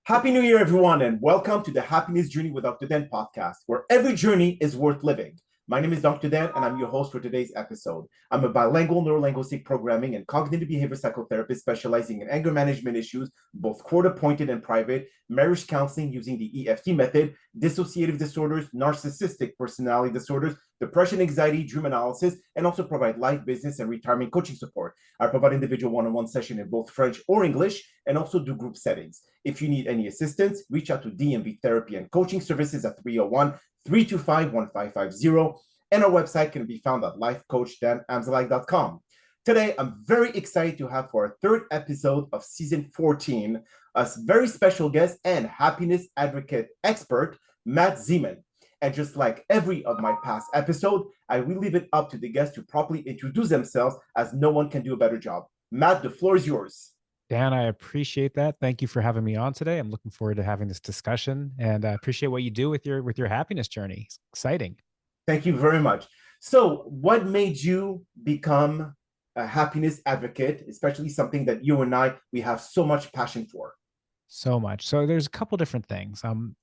Happy New Year, everyone, and welcome to the Happiness Journey with Dr. Dan podcast, where every journey is worth living. My name is Dr. Dan, and I'm your host for today's episode. I'm a bilingual neurolinguistic programming and cognitive behavior psychotherapist specializing in anger management issues, both court-appointed and private, marriage counseling using the EFT method, dissociative disorders, narcissistic personality disorders, depression, anxiety, dream analysis, and also provide life, business, and retirement coaching support. I provide individual one-on-one session in both French or English, and also do group settings. If you need any assistance, reach out to DMV Therapy and Coaching Services at 301-325-1550. And our website can be found at lifecoachdanamzalak.com. Today, I'm very excited to have for our third episode of season 14, a very special guest and happiness advocate expert, Matt Zemon. And just like every of my past episode, I will leave it up to the guests to properly introduce themselves, as no one can do a better job. Matt, the floor is yours. Dan, I appreciate that. Thank you for having me on today. I'm looking forward to having this discussion, and I appreciate what you do with your happiness journey. It's exciting. Thank you very much. So, what made you become a happiness advocate, especially something that you and we have so much passion for? So much. So there's a couple different things. On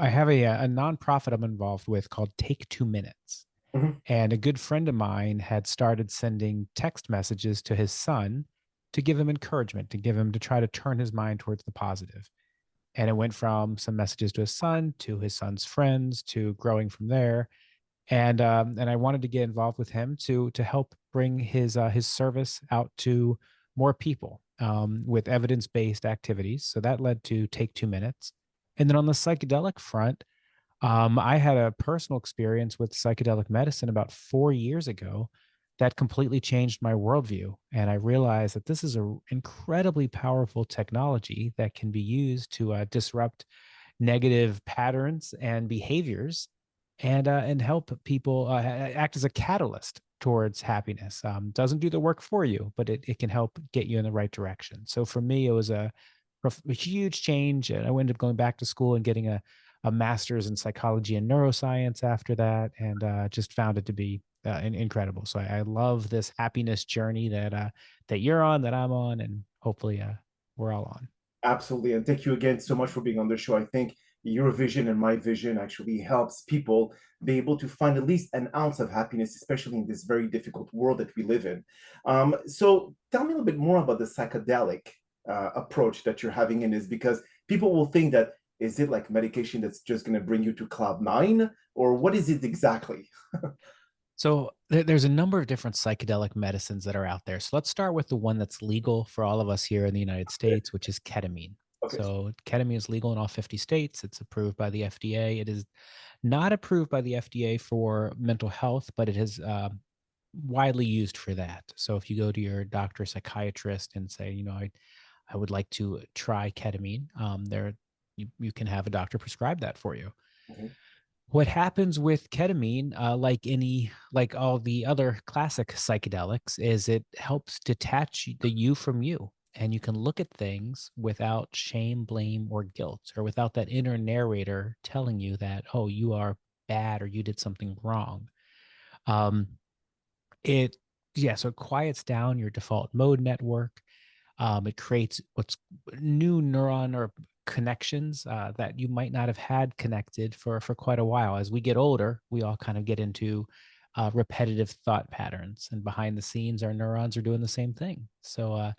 I have a nonprofit I'm involved with called Take 2 Minutes. Mhm. And a good friend of mine had started sending text messages to his son to give him encouragement, to try to turn his mind towards the positive. And it went from some messages to his son, to his son's friends, to growing from there. And I wanted to get involved with him to help bring his service out to more people with evidence-based activities. So that led to Take 2 Minutes. And then on the psychedelic front, I had a personal experience with psychedelic medicine about 4 years ago that completely changed my worldview. And I realized that this is an incredibly powerful technology that can be used to disrupt negative patterns and behaviors and help people act as a catalyst towards happiness. Doesn't do the work for you, but it can help get you in the right direction. So for me, it was a huge change. And I ended up going back to school and getting a master's in psychology and neuroscience after that, and just found it to be incredible. So I love this happiness journey that you're on, that I'm on, and hopefully we're all on. Absolutely. And thank you again so much for being on the show. I think your vision and my vision actually helps people be able to find at least an ounce of happiness, especially in this very difficult world that we live in. So tell me a little bit more about the psychedelic approach that you're having in this, because people will think that is it like medication that's just going to bring you to cloud nine, or what is it exactly? So there's a number of different psychedelic medicines that are out there. So let's start with the one that's legal for all of us here in the United Okay. States, which is ketamine. Okay. So ketamine is legal in all 50 states. It's approved by the FDA. It is not approved by the FDA for mental health, but it is widely used for that. So if you go to your doctor, psychiatrist, and say, I would like to try ketamine, you can have a doctor prescribe that for you. Mhm. What happens with ketamine, like all the other classic psychedelics, is it helps detach the you from you. And you can look at things without shame, blame, or guilt, or without that inner narrator telling you that, oh, you are bad or you did something wrong. Um, it, yeah, so it quiets down your default mode network. It creates what's new neuron or connections that you might not have had connected for quite a while. As we get older, we all kind of get into repetitive thought patterns, and behind the scenes, our neurons are doing the same thing. So a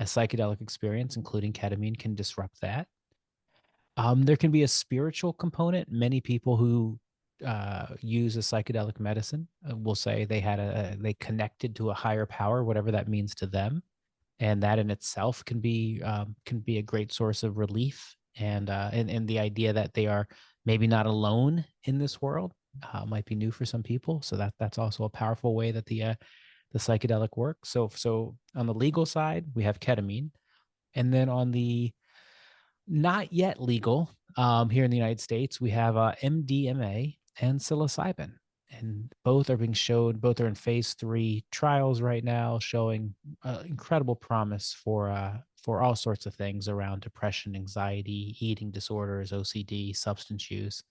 psychedelic experience, including ketamine, can disrupt that. There can be a spiritual component. Many people who use a psychedelic medicine will say they connected to a higher power, whatever that means to them, and that in itself can be a great source of relief, and the idea that they are maybe not alone in this world might be new for some people. So that's also a powerful way that the psychedelic works. So on the legal side, we have ketamine, and then on the not yet legal here in the United States, we have MDMA and psilocybin. And both are in phase 3 trials right now, showing incredible promise for all sorts of things around depression, anxiety, eating disorders, OCD, substance use.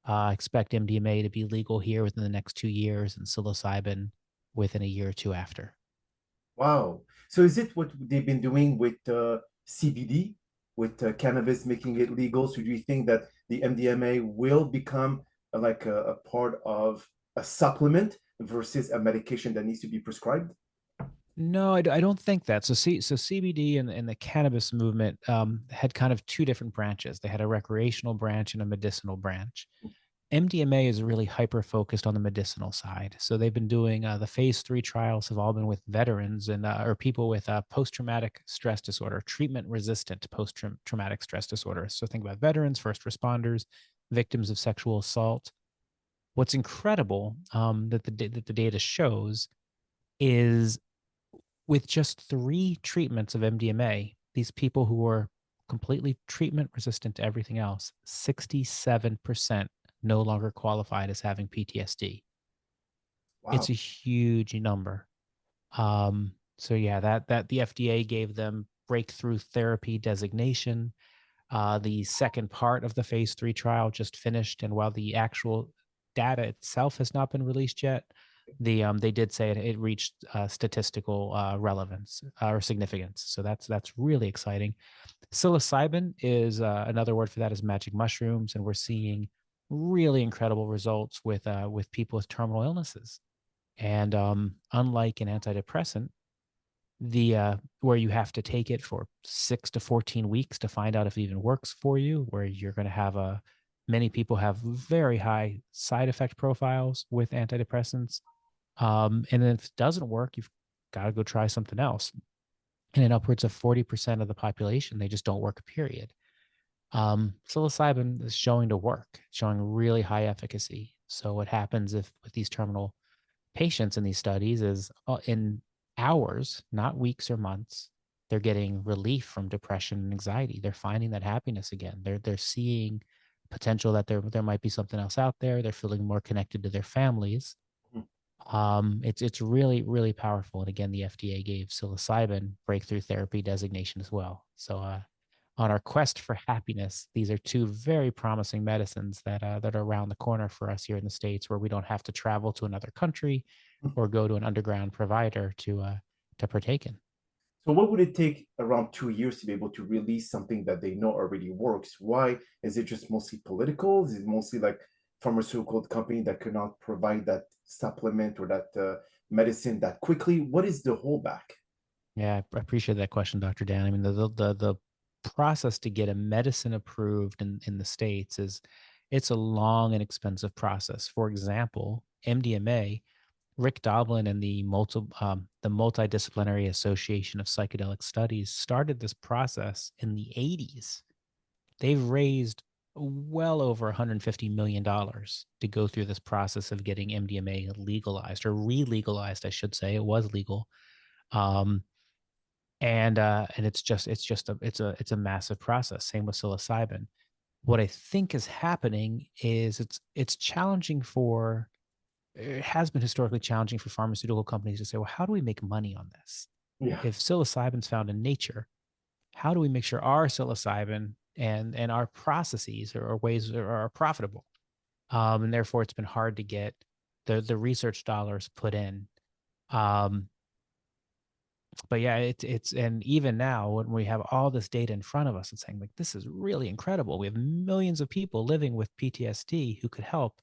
I expect MDMA to be legal here within the next 2 years, and psilocybin within a year or two after. Wow. So is it what they've been doing with CBD? with cannabis making it legal. So do you think that the MDMA will become like a part of a supplement versus a medication that needs to be prescribed? No, I don't think that. So CBD and the cannabis movement had kind of two different branches. They had a recreational branch and a medicinal branch. MDMA is really hyper focused on the medicinal side. So they've been doing the phase 3 trials have all been with veterans and or people with post traumatic stress disorder, treatment resistant post traumatic stress disorder. So think about veterans, first responders, victims of sexual assault. What's incredible that the data shows is with just 3 treatments of MDMA, these people who were completely treatment resistant to everything else, 67% no longer qualified as having PTSD. It's Wow. a huge number. So yeah, that the FDA gave them breakthrough therapy designation. The second part of the phase 3 trial just finished, and while the actual data itself has not been released yet, they did say it reached statistical relevance or significance. So that's really exciting. Psilocybin is another word for that is magic mushrooms, and we're seeing really incredible results with people with terminal illnesses. And unlike an antidepressant, the where you have to take it for 6 to 14 weeks to find out if it even works for you, where you're going to have a many people have very high side effect profiles with antidepressants. And then if it doesn't work, you've got to go try something else. And in upwards of 40% of the population, they just don't work, period. Psilocybin is showing to work, showing really high efficacy. So what happens if with these terminal patients in these studies is in hours, not weeks or months, they're getting relief from depression and anxiety. They're finding that happiness again. They're seeing potential that there might be something else out there. They're feeling more connected to their families. It's really powerful. And again, the FDA gave psilocybin breakthrough therapy designation as well. So on our quest for happiness, these are two very promising medicines that are around the corner for us here in the States, where we don't have to travel to another country or go to an underground provider to partake in. So what would it take around 2 years to be able to release something that they know already works? Why is it just mostly political? Is it mostly like pharmaceutical company that could not provide that supplement or that medicine that quickly? What is the holdback? Yeah, I appreciate that question, Dr. Dan. I mean, the process to get a medicine approved in the States is it's a long and expensive process. For example, MDMA, Rick Doblin and the Multidisciplinary Association of Psychedelic Studies started this process in the 80s. They've raised well over $150 million to go through this process of getting MDMA legalized or re-legalized, I should say. It was legal. Um, and it's a massive process. Same with psilocybin. What I think is happening is it's challenging for it has been historically challenging for pharmaceutical companies to say, well, how do we make money on this? Yeah. If psilocybin's found in nature, how do we make sure our psilocybin and our processes or ways are profitable? And therefore, it's been hard to get the research dollars put in. Um, but yeah, it's and even now when we have all this data in front of us, it's saying like this is really incredible. We have millions of people living with PTSD who could help.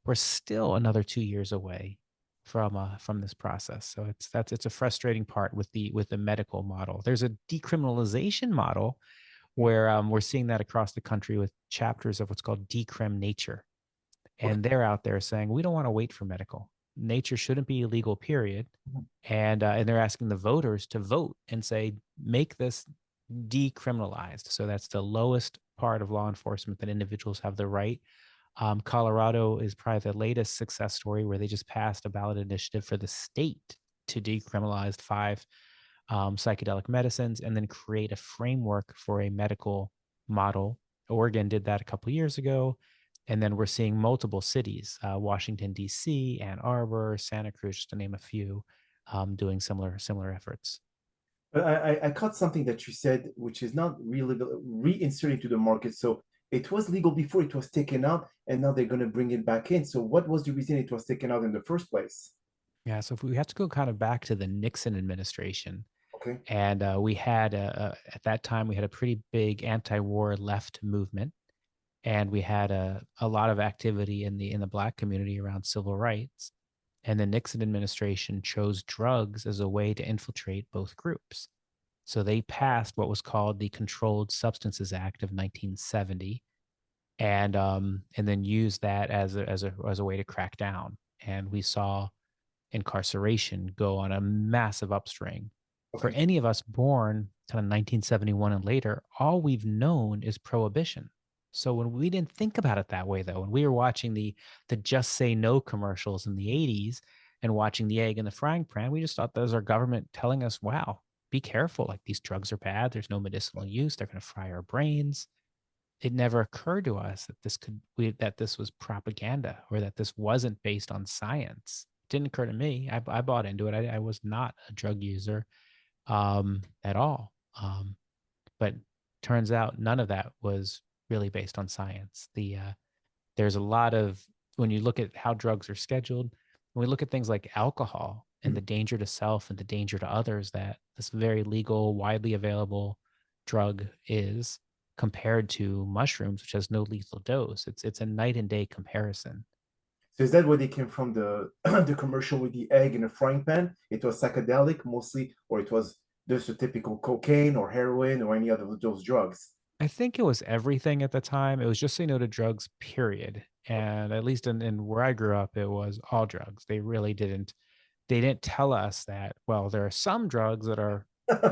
We're still another 2 years away from this process. So it's a frustrating part with the medical model. There's a decriminalization model where we're seeing that across the country with chapters of what's called Decrim Nature, Okay. and they're out there saying we don't want to wait for medical. Nature shouldn't be illegal, period. And they're asking the voters to vote and say make this decriminalized. So that's the lowest part of law enforcement that individuals have the right. Colorado is probably the latest success story where they just passed a ballot initiative for the state to decriminalize 5 psychedelic medicines and then create a framework for a medical model. Oregon did that a couple of years ago. And then we're seeing multiple cities, Washington, D.C., Ann Arbor, Santa Cruz, just to name a few, doing similar efforts. But I caught something that you said, which is not really reinserting to the market. So it was legal before it was taken out, and now they're going to bring it back in. So what was the reason it was taken out in the first place? Yeah, so if we have to go kind of back to the Nixon administration, Okay. And we had at that time we had a pretty big anti-war left movement, and we had a lot of activity in the Black community around civil rights. And the Nixon administration chose drugs as a way to infiltrate both groups. So they passed what was called the Controlled Substances Act of 1970, and then used that as a way to crack down. And we saw incarceration go on a massive upswing. For Okay. any of us born kind of 1971 and later, all we've known is prohibition. So when we didn't think about it that way, though, when we were watching the Just Say No commercials in the 80s and watching the egg in the frying pan, we just thought that was our government telling us, wow, be careful. Like these drugs are bad. There's no medicinal use. They're going to fry our brains. It never occurred to us that that this was propaganda, or that this wasn't based on science. It didn't occur to me. I bought into it. I was not a drug user at all. But turns out none of that was really based on science. There's a lot of, when you look at how drugs are scheduled, when we look at things like alcohol and the Mhm. danger to self and the danger to others that this very legal, widely available drug is, compared to mushrooms, which has no lethal dose. It's a night and day comparison. So is that where they came from, the the commercial with the egg in a frying pan? It was psychedelic mostly, or it was just a typical cocaine or heroin or any other of those drugs? I think it was everything at the time. It was just say no to drugs, period. And at least in where I grew up, it was all drugs. They didn't tell us that, well, there are some drugs that are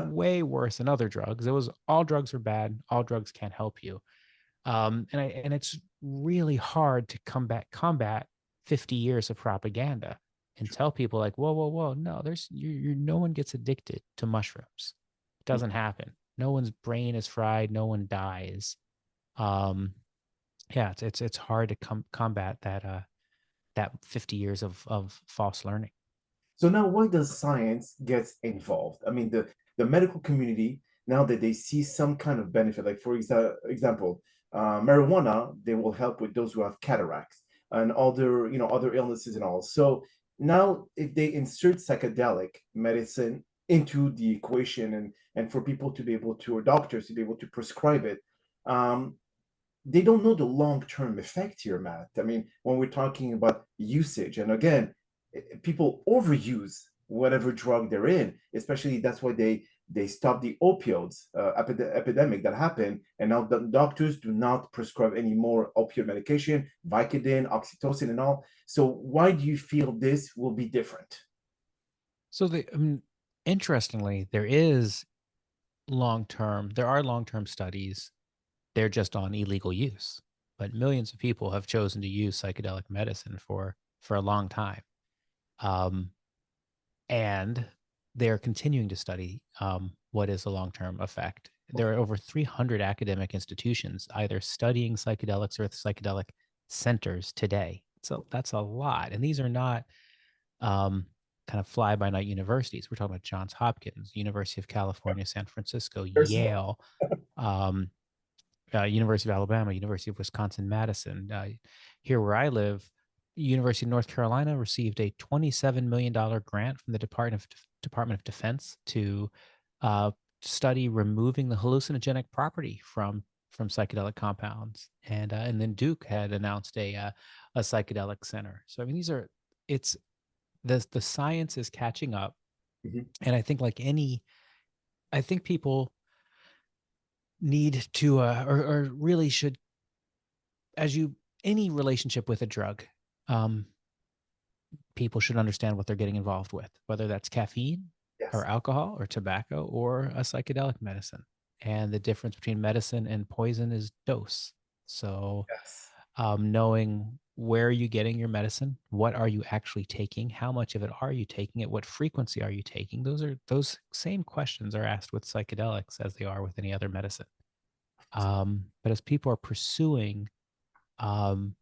way worse than other drugs. It was all drugs are bad, all drugs can't help you. And it's really hard to combat 50 years of propaganda and tell people like, whoa, whoa, whoa, no, no one gets addicted to mushrooms. It doesn't happen. No one's brain is fried. No one dies. Um, yeah, it's hard to combat that 50 years of false learning. So now why does science get involved? I mean, the medical community, now that they see some kind of benefit, like for example, marijuana, they will help with those who have cataracts and other, other illnesses and all. So now if they insert psychedelic medicine into the equation, and for people to be able to, or doctors to be able to prescribe it, um, they don't know the long-term effect here, Matt. I mean, when we're talking about usage, and again, people overuse whatever drug they're in, especially that's why they stopped the opioids epidemic that happened, and now the doctors do not prescribe any more opioid medication, Vicodin, oxytocin, and all. So why do you feel this will be different? So interestingly, there are long-term studies. They're just on illegal use. But millions of people have chosen to use psychedelic medicine for a long time. Um, and they're continuing to study what is the long-term effect. There Okay. are over 300 academic institutions either studying psychedelics or psychedelic centers today. So that's a lot. And these are not kind of fly-by-night universities. We're talking about Johns Hopkins, University of California, San Francisco, There's more. Yale, um, University of Alabama, University of Wisconsin, Madison. Here where I live, University of North Carolina received a $27 million grant from the Department of Defense to uh, study removing the hallucinogenic property from psychedelic compounds, and then Duke had announced a psychedelic center. So I mean, it's the science is catching up, Mhm. and I think I think people need to or really should, as you any relationship with a drug, um, people should understand what they're getting involved with, whether that's caffeine or Yes. alcohol or tobacco or a psychedelic medicine. And the difference between medicine and poison is dose. So Yes. knowing where are you getting your medicine, what are you actually taking, how much of it are you taking, at what frequency are you taking, those same questions are asked with psychedelics as they are with any other medicine. But as people are pursuing um,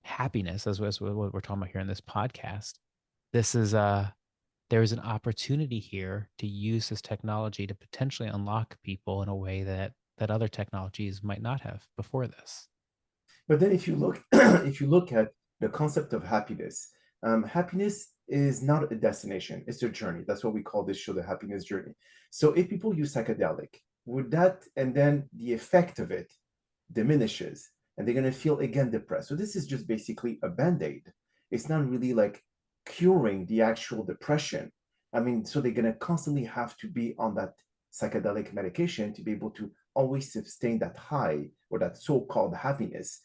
happiness, as what we're talking about here in this podcast, this is there is an opportunity here to use this technology to potentially unlock people in a way that other technologies might not have before this. But then if you look if you look at the concept of happiness, happiness is not a destination, it's a journey. That's what we call this show, the happiness journey. So if people use psychedelic, would that, and then the effect of it diminishes, and they're going to feel again depressed. So this is just basically a band-aid. It's not really like curing the actual depression. I mean, so they're going to constantly have to be on that psychedelic medication to be able to always sustain that high or that so-called happiness.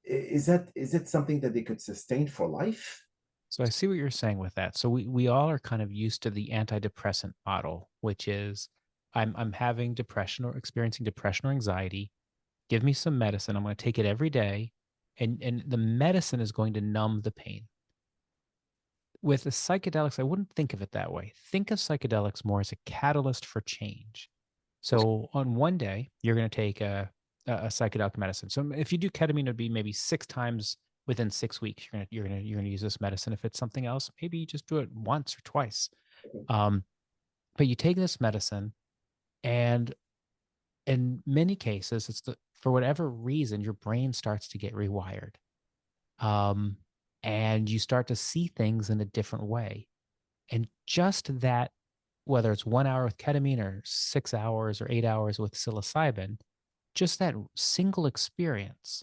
Is it something that they could sustain for life? So I see what you're saying with that. So we all are kind of used to the antidepressant model, which is I'm having depression or experiencing depression or anxiety. Give me some medicine. I'm going to take it every day, and the medicine is going to numb the pain. With the psychedelics, I wouldn't think of it that way. Think of psychedelics more as a catalyst for change. So on one day, you're going to take a psychedelic medicine. So if you do ketamine, it'd be maybe 6 times within 6 weeks. You're gonna use this medicine. If it's something else, maybe you just do it once or twice. Um, but you take this medicine, and in many cases, for whatever reason, your brain starts to get rewired, um, and you start to see things in a different way. And just that, whether it's 1 hour with ketamine or 6 hours or 8 hours with psilocybin, just that single experience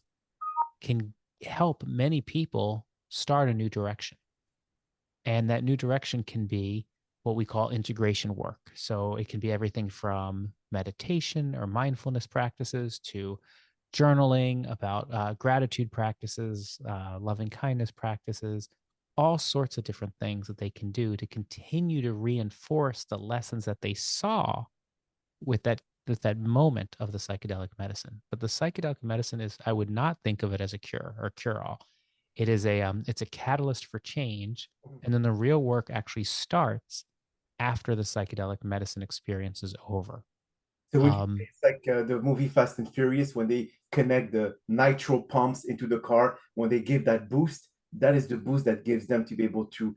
can help many people start a new direction. And that new direction can be what we call integration work. So it can be everything from meditation or mindfulness practices to journaling, about gratitude practices, loving kindness practices, all sorts of different things that they can do to continue to reinforce the lessons that they saw with that moment of the psychedelic medicine. But the psychedelic medicine is, I would not think of it as a cure or cure all. It's a catalyst for change, and then the real work actually starts after the psychedelic medicine experience is over. So would you say Um, it's like the movie Fast and Furious when they connect the nitro pumps into the car, when they give that boost, that is the boost that gives them to be able to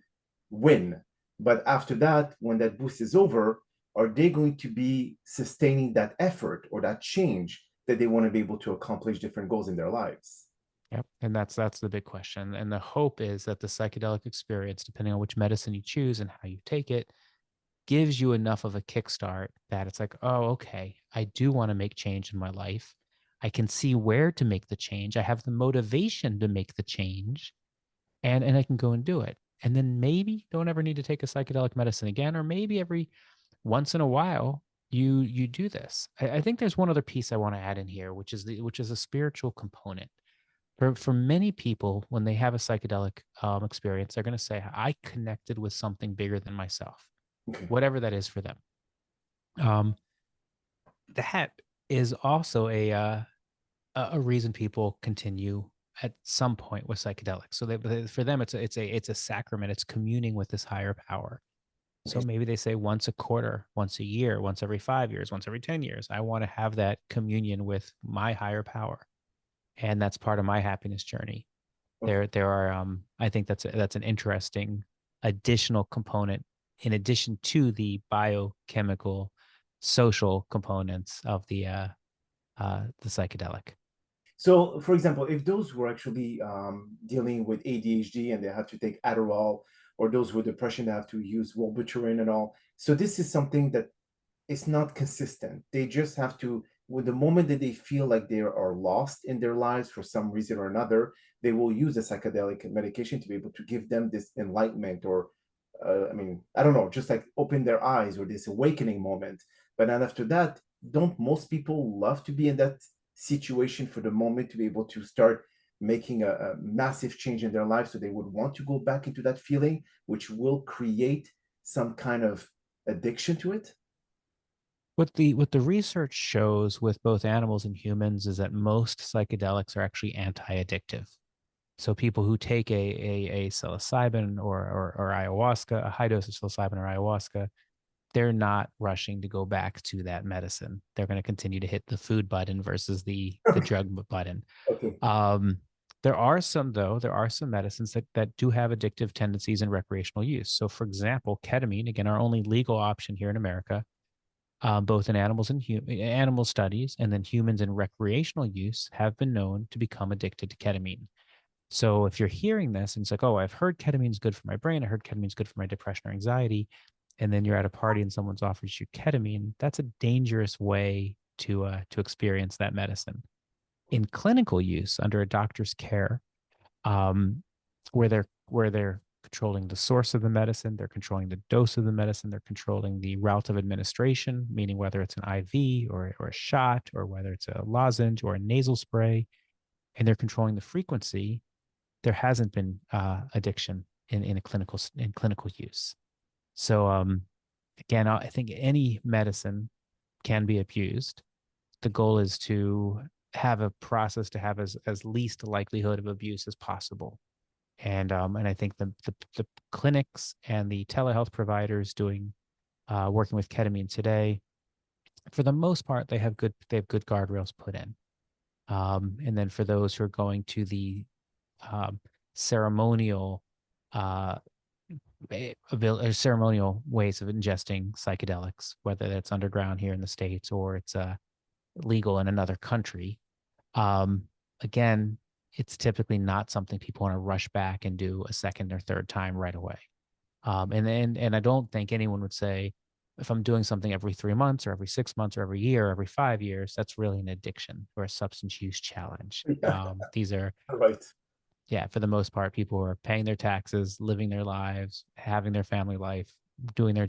win. But after that, when that boost is over, are they going to be sustaining that effort or that change that they want to be able to accomplish different goals in their lives? Yep. And that's the big question. And the hope is that the psychedelic experience, depending on which medicine you choose and how you take it, gives you enough of a kickstart that it's like, oh, okay, I do want to make change in my life. I can see where to make the change. I have the motivation to make the change, and I can go and do it. And then maybe don't ever need to take a psychedelic medicine again, or maybe every once in a while you do this. I think there's one other piece I want to add in here, which is a spiritual component. For many people, when they have a psychedelic experience, they're going to say, I connected with something bigger than myself, Okay. whatever that is for them. Um, that is also a reason people continue at some point with psychedelics. So for them, it's a sacrament. It's communing with this higher power. So Okay. maybe they say once a quarter, once a year, once every 5 years, once every 10 years, I want to have that communion with my higher power. And that's part of my happiness journey. Okay. There are I think that's an interesting additional component in addition to the biochemical social components of the psychedelic. So, for example, if those were actually dealing with ADHD and they have to take Adderall, or those with depression that have to use Wellbutrin and all, so this is something that is not consistent. They just have to, with the moment that they feel like they are lost in their lives for some reason or another, they will use a psychedelic medication to be able to give them this enlightenment or, I mean, I don't know, just like open their eyes or this awakening moment. But then after that, don't most people love to be in that situation for the moment to be able to start making a massive change in their life? So they would want to go back into that feeling, which will create some kind of addiction to it. What the research shows with both animals and humans is that most psychedelics are actually anti-addictive. So people who take a psilocybin or ayahuasca, a high dose of psilocybin or ayahuasca, they're not rushing to go back to that medicine. They're going to continue to hit the food button versus the drug button. Okay. Um, there are some medicines that do have addictive tendencies in recreational use. So, for example, ketamine, again, our only legal option here in America, both in animal studies and then humans in recreational use have been known to become addicted to ketamine. So if you're hearing this and it's like, oh, I've heard ketamine's good for my brain, I heard ketamine's good for my depression or anxiety, and then you're at a party and someone's offers you ketamine, that's a dangerous way to experience that medicine. In clinical use under a doctor's care, um, where they're controlling the source of the medicine, they're controlling the dose of the medicine, they're controlling the route of administration, meaning whether it's an IV or a shot, or whether it's a lozenge or a nasal spray, and they're controlling the frequency. There hasn't been addiction in clinical use. So again, I think any medicine can be abused. The goal is to have a process to have as least likelihood of abuse as possible. And I think the clinics and the telehealth providers doing working with ketamine today, for the most part, they have good guardrails put in. And then for those who are going to the um, ceremonial uh, ceremonial ways of ingesting psychedelics, whether that's underground here in the States or it's legal in another country. Um, Again, it's typically not something people want to rush back and do a second or third time right away. And I don't think anyone would say, if I'm doing something every 3 months or every 6 months or every year or every 5 years, that's really an addiction or a substance use challenge. Yeah, These are, right. yeah, for the most part, people who are paying their taxes, living their lives, having their family life, doing their